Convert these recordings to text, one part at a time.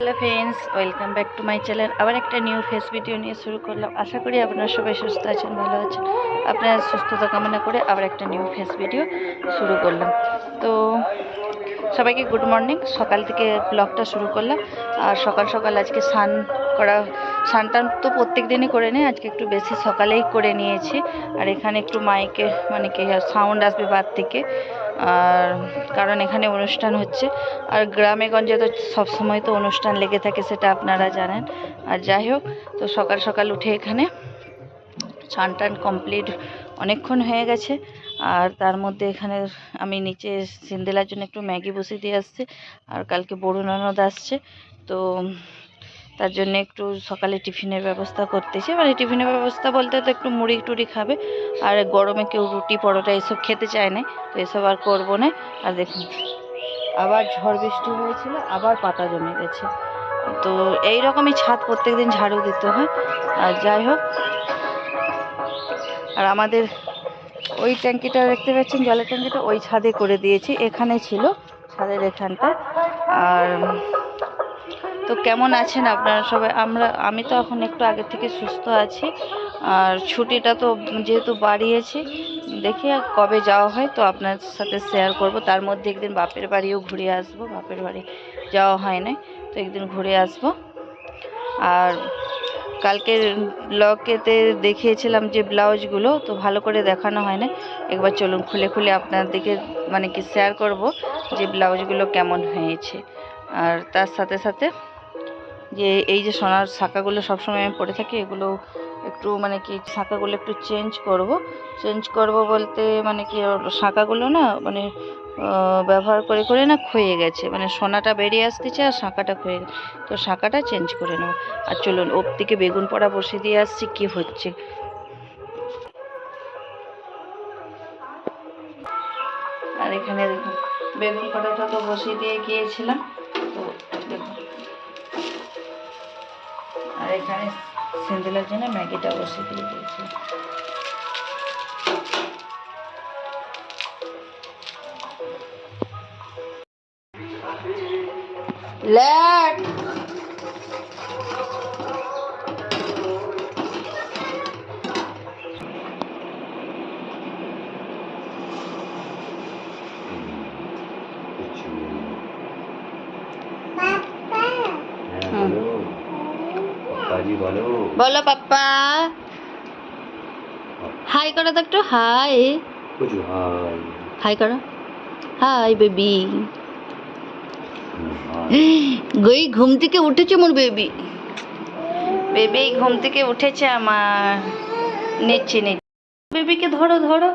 Hello friends, welcome back to my channel. আবার একটা new face video নিয়ে শুরু করলাম। আশা করি আপনারা সবাই সুস্থ আছেন, ভালো আছেন। আপনার সুস্থতা কামনা করে আবার একটা নিউ ফেস ভিডিও শুরু করলাম। তো সবাইকে গুড মর্নিং। সকাল থেকে ব্লগটা শুরু করলাম। আর সকাল সকাল আজকে স্নান টান তো প্রত্যেক দিনই করে নিই, আজকে একটু বেশি সকালেই করে নিয়েছি। আর এখানে একটু মাইকে মানে কি সাউন্ড আসবে বাদ থেকে, আর কারণ এখানে অনুষ্ঠান হচ্ছে। আর গ্রামে গঞ্জে তো সবসময় তো অনুষ্ঠান লেগে থাকে, সেটা আপনারা জানেন। আর যাই হোক, তো সকাল সকাল উঠে এখানে স্নান টান কমপ্লিট অনেকক্ষণ হয়ে গেছে। আর তার মধ্যে এখানে আমি নিচে সিন্দেলার জন্য একটু ম্যাগি বসিয়ে দিয়ে আসছি। আর কালকে বড় ননদ আসছে, তো তার জন্য একটু সকালে টিফিনের ব্যবস্থা করতেছি। মানে টিফিনের ব্যবস্থা বলতে তো একটু মুড়ি টুড়ি খাবে, আর গরমে কেউ রুটি পরোটা এসব খেতে চায় না, তো এসব আর করবো না। আর দেখুন, আবার ঝড় বৃষ্টি হয়েছিল, আবার পাতা জমে গেছে। তো এই রকমই ছাদ প্রত্যেক দিন ঝাড়ু দিতে হয়। আর যাই হোক, আর আমাদের ওই ট্যাঙ্কিটা দেখতে পাচ্ছেন, জলের ট্যাঙ্কিটা ওই ছাদে করে দিয়েছি, এখানে ছিল ছাদের এখানটা। আর তো কেমন আছেন আপনারা সবাই? আমি তো এখন একটু আগে থেকে সুস্থ আছি। আর ছুটিটা তো যেহেতু বাড়িয়েছি, দেখি আর কবে যাওয়া হয়, তো আপনার সাথে শেয়ার করব। তার মধ্যে একদিন বাপের বাড়িও ঘুরে আসবো, বাপের বাড়ি যাওয়া হয় না, তো একদিন ঘুরে আসবো। আর কালকের ব্লগেতে দেখিয়েছিলাম যে ব্লাউজগুলো, তো ভালো করে দেখানো হয় না। একবার চলুন খুলে খুলে আপনাদেরকে মানে কি শেয়ার করব যে ব্লাউজগুলো কেমন হয়েছে। আর তার সাথে সাথে যে এই যে সোনার শাঁখাগুলো সবসময় আমি পরে থাকি, এগুলো একটু মানে কি শাঁখাগুলো একটু চেঞ্জ করব বলতে মানে কি শাঁখাগুলো না মানে ব্যবহার করে করে না ক্ষয়ে গেছে, মানে সোনাটা বেরিয়ে আসতেছে আর শাঁখাটা ক্ষয়ে গেছে, তো শাঁখাটা চেঞ্জ করে নেব। আর চলুন ওর দিকে বেগুন পোড়া বসিয়ে দিয়ে আসছি কি হচ্ছে। আর এখানে দেখুন, বেগুন পোড়াটা তো বসিয়ে দিয়ে গিয়েছিলাম, তো দেখুন। আর এখানে সিন্দেলার জন্য ম্যাগিটা বসিয়ে দিয়ে দিয়েছি। লেট বলো পাপ্পা, হাই করো তো একটু, হাই হাই করো, হাই বেবি। গই ঘুম থেকে উঠেছে মোর বেবি, বেবি ঘুম থেকে উঠেছে আমার। নিচ্ছি বেবিকে ধরো ধরো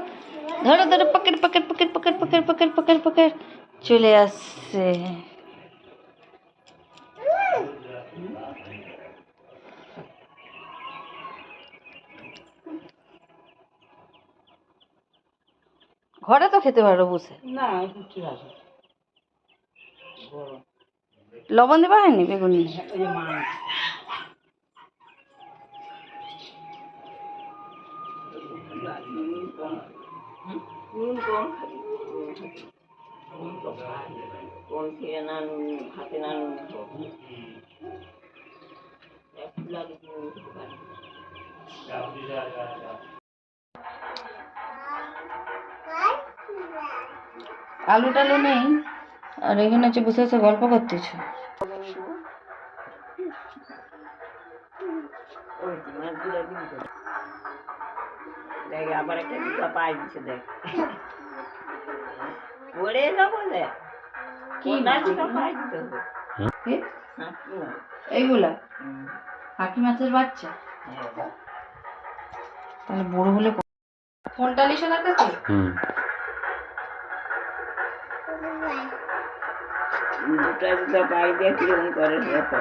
ধরো ধরো, pocket pocket pocket pocket pocket pocket pocket pocket চলে আসছে। ঘরে তো খেতে পারো বসে, লবণ দেওয়া হয়নি বেগুন? আলু টালু নেই, আর এখানে হচ্ছে বসে বসে গল্প করতেছ। দেখ আবার একটা জুতা পায়ে দিচ্ছে, দেখ পড়ে যাবো, দেখ কি জুতা পায়ে দিতে হবে। এইগুলা হাঁকি মাছের বাচ্চা, তাহলে বড় হলে ফোনটা লিসে না কাছে। দুটা জুতা পায়ে দিয়ে কিরকম করে দেখো।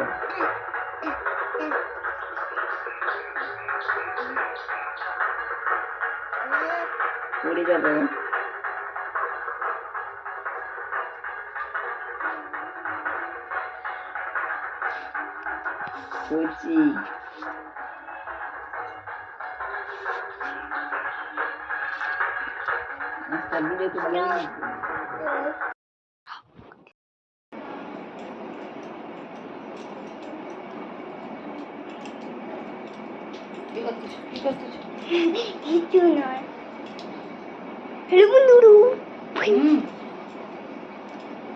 পড়ে যাবে, করছি আস্তে ধীরে তো কি করতেছো কি করতেছো? কিছু নয়। রুবুলুরু।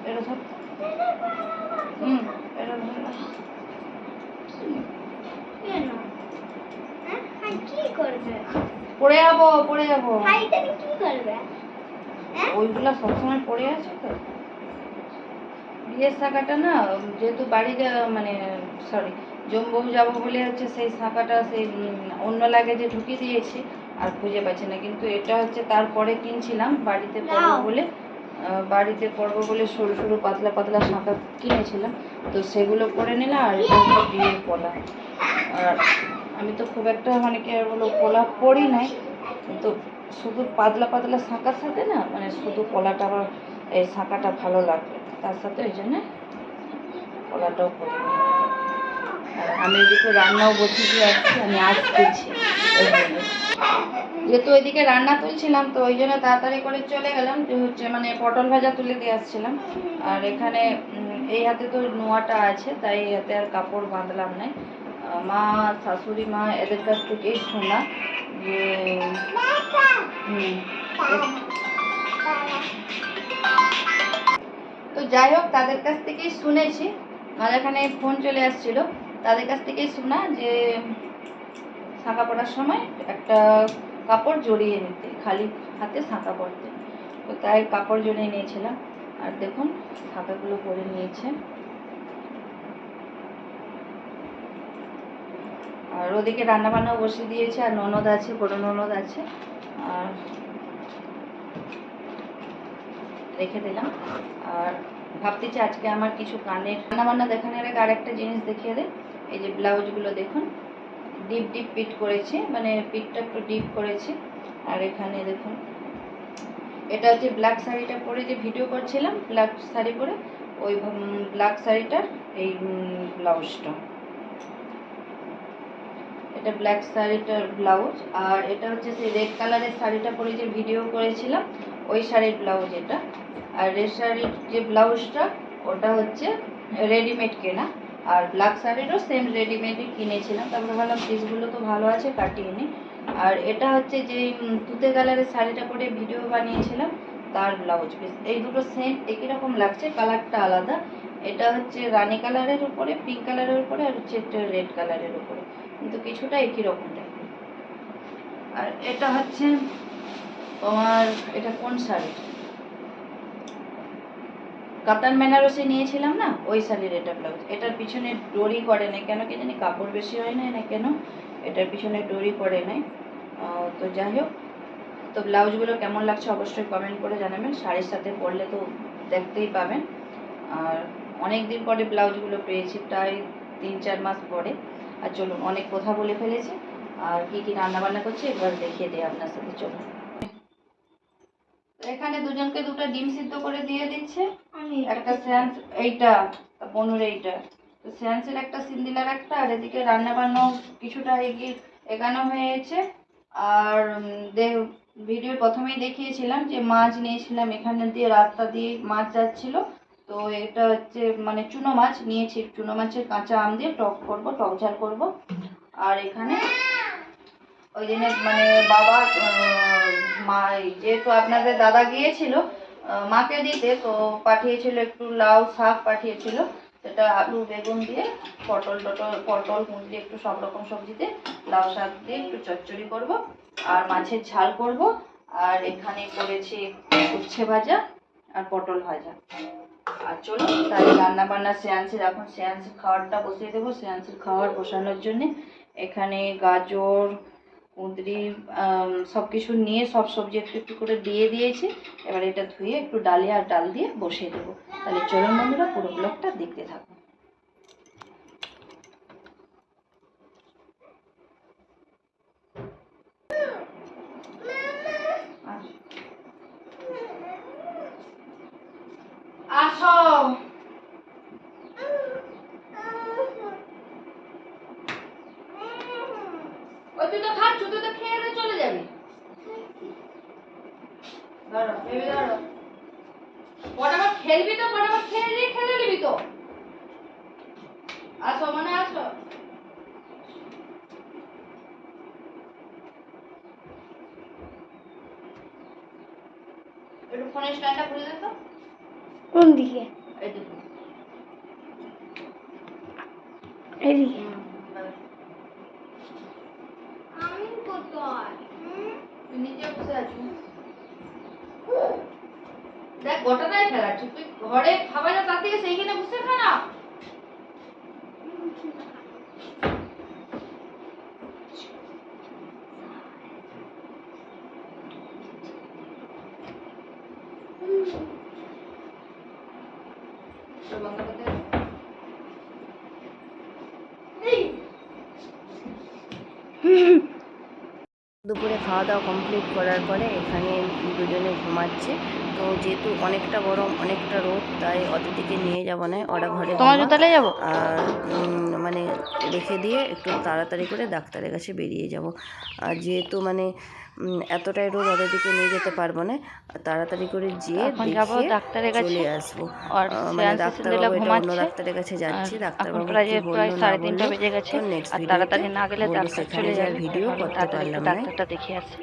এটা ধর। এটা ধর না। কেন? হ্যাঁ কি করবে? পড়ে যাবো পড়ে যাবো। হাইটা কি করবে? ওইগুলা সবসময় পড়ে আছে তো। বিয়ের শাখাটা না, যেহেতু বাড়িতে মানে সরি জম্বু যাবো বলে হচ্ছে সেই শাখাটা সেই অন্য লাগেজে ঢুকিয়ে দিয়েছি আর খুঁজে পাচ্ছি না। কিন্তু এটা হচ্ছে তারপরে কিনছিলাম বাড়িতে পরবো বলে, বাড়িতে পরবো বলে সরু সরু পাতলা পাতলা শাঁখা কিনেছিলাম, তো সেগুলো পরে নিলাম। আর এটা হচ্ছে বিয়ের পলা। আর আমি তো খুব একটা মানে কি আর বলো পলা পরি নাই, কিন্তু শুধু পাতলা পাতলা শাঁখার সাথে না মানে শুধু পলাটা আমার এই শাঁখাটা ভালো লাগবে, তার সাথে ওই জন্য পলাটাও করে নিই। আর আমি ওইদিকে রান্নাও বসে দিয়ে আসছি, আমি আজ তুলছি ওই জন্য। যেহেতু ওইদিকে রান্না তুলছিলাম তো ওই জন্য তাড়াতাড়ি করে চলে গেলাম, যে হচ্ছে মানে পটল ভাজা তুলে দিয়ে আসছিলাম। আর এখানে এই হাতে তো নোয়াটা আছে, তাই এই হাতে আর কাপড় বাঁধলাম না। মা শাশুড়ি মা এদের কাছ থেকেই শোনা যে তো যাই হোক তাদের কাছ থেকেই শুনেছি, মাঝখানে ফোন চলে আসছিল, তাদের কাছ থেকেই শোনা যে শাঁখা পড়ার সময় একটা কাপড় জড়িয়ে নিতে, খালি হাতে শাঁখা পড়তে। তো তাই কাপড় জড়িয়ে নিয়েছিলাম। আর দেখুন শাঁখাগুলো পরে নিয়েছে। আর ওদিকে রান্না বান্নাও বসে দিয়েছে, আর ননদ আছে, বড় ননদ আছে, আর রেখে দিলাম। আর ভাবতেছি আজকে আমার কিছু কানের রান্না বান্না দেখানোর আগে আর একটা জিনিস দেখিয়ে দেয়। এই যে ব্লাউজগুলো দেখুন ডিপ ডিপ পিট করেছি, মানে পিটটা একটু ডিপ করেছি। আর এখানে দেখুন এটা হচ্ছে ব্ল্যাক শাড়িটা পরে যে ভিডিও করছিলাম, ব্ল্যাক শাড়ি পরে ওই ব্ল্যাক শাড়িটার এই ব্লাউজটা, এটা ব্ল্যাক শাড়িটার ব্লাউজ। আর এটা হচ্ছে সেই রেড কালারের শাড়িটা পরে যে ভিডিও করেছিলাম ওই শাড়ির ব্লাউজ এটা। আর রেড শাড়ির যে ব্লাউজটা ওটা হচ্ছে রেডিমেড কেনা, আর ব্ল্যাক শাড়িরও সেম রেডিমেডই কিনেছিলাম। তারপরে ভাবলাম পিসগুলো তো ভালো আছে কাটিয়ে নিই। আর এটা হচ্ছে যে তুতে কালারের শাড়িটা পরে ভিডিও বানিয়েছিলাম তার ব্লাউজ পিস। এই দুটো সেম একই রকম লাগছে, কালারটা আলাদা। এটা হচ্ছে রানী কালারের উপরে, পিঙ্ক কালারের উপরে, আর হচ্ছে একটা রেড কালারের উপরে, কিন্তু কিছুটা একই রকম দেখবে। আর এটা হচ্ছে তোমার এটা কোন শাড়ি, কাতান বেনারসি নিয়েছিলাম না ওই শাড়ির এটা ব্লাউজ। এটার পিছনে ডরি করে নাই কেন কি জানি, কাপড় বেশি হয় না না কেন এটার পিছনে ডরি করে নাই। তো যাই হোক, তো ব্লাউজগুলো কেমন লাগছে অবশ্যই কমেন্ট করে জানাবেন, শাড়ির সাথে পরলে তো দেখতেই পাবেন। আর অনেক দিন পরে ব্লাউজগুলো পেয়েছি, প্রায় 3-4 মাস পরে। আর চলুন অনেক কথা বলে ফেলেছি, আর কি কি রান্না বান্না করছি এবার দেখিয়ে দিই আপনার সাথে। চলুন এখানে দুজনকে দুটো ডিম সিদ্ধ করে দিয়ে দিচ্ছে, একটা স্যান্স এইটা পনুর এইটা, তো স্যান্সের একটা সিন্দিলার একটা। আর এদিকে রান্না বান্না কিছুটা এগানো হয়েছে। আর ভিডিওর প্রথমেই দেখিয়েছিলাম যে মাছ নিয়েছিলাম, এখানে দিয়ে রাস্তা দিয়ে মাছ যাচ্ছিল, তো এটা হচ্ছে মানে চুনো মাছ নিয়েছি, চুনো মাছের কাঁচা আম দিয়ে টক করব, টক ঝাল করব। আর এখানে ওই দিনে মানে বাবা মা যেহেতু আপনাদের দাদা গিয়েছিল মাকে দিতে, তো পাঠিয়েছিল একটু লাউ শাক পাঠিয়েছিল, সেটা আলু বেগুন দিয়ে পটল কুঁদরি একটু সব রকম সবজিতে লাউ শাক দিয়ে একটু চচ্চড়ি করব, আর মাছের ঝাল করব। আর এখানে করেছি উচ্ছে ভাজা আর পটল ভাজা। আর চলুন তাহলে রান্না বান্না শ্রেয়াংসের, এখন শ্রেয়াংসের খাবারটা বসিয়ে দেবো। শ্রেয়াংসের খাবার বসানোর জন্যে এখানে গাজর কুঁদরি সব কিছু নিয়ে সব সবজি একটু একটু করে দিয়ে দিয়েছি। এবার এটা ধুয়ে একটু ডালিয়া আর ডাল দিয়ে বসিয়ে দেবো। তাহলে চলুন বন্ধুরা পুরো ব্লগটা দেখতে থাকুন। আসো ওই তুই তো খাচ্ছ, তুই তো খেয়ে দিয়ে চলে যাবি। ধরো ভেবে ধরো, কটাবার খেলবি তো, কটাবার খেলে দিয়ে খেলে নিবি তো। আসো মানে আসো। ফোনের স্ট্যান্ডটা খুলে দে তো। কোন দিকে? এই দেখো। এদিকে। আমি কোথায়? তুই নিচে বসে আছিস। দেখ গোটাটাই ফেলাচ্ছি, তুই ঘরে খাবার তার থেকে সেইখানে বসে খা না। দুপুরে খাওয়া দাওয়া কমপ্লিট করার পরে এখানে দুজনে ঘুমাচ্ছে। তো যেহেতু অনেকটা গরম অনেকটা রোদ, তাই অতিথিকে নিয়ে যাব না, ওরা ঘরে তোমার ঘুমাক। জুতালে যাবো। আর মানে রেখে দিয়ে একটু তাড়াতাড়ি করে ডাক্তারের কাছে বেরিয়ে যাব। আর যেহেতু মানে এতটাই রোদ ওদের দিকে নিয়ে যেতে পারবো না, তাড়াতাড়ি করে যেয়ে এখন যাব দেখিয়ে ডাক্তারের কাছে। চলে আসবো। আর মানে শ্রেয়াংশী দিলা ডাক্তারবাবু এটা অন্য ঘুমাচ্ছে। ডাক্তারের কাছে আর যাচ্ছি, এখন ডাক্তারবাবু প্রায় কি প্রায় বললো না 3:30 বললো বেজে গেছে। তো নেক্সট আর ভিডিওতে তাড়াতাড়ি না গেলে বলবো, ডাক্তার সেখানে চলে যে আর যাবে। ভিডিও এখন করতে তাড়াতাড়ি একটু পারলাম না। ডাক্তারটা দেখিয়ে আসি।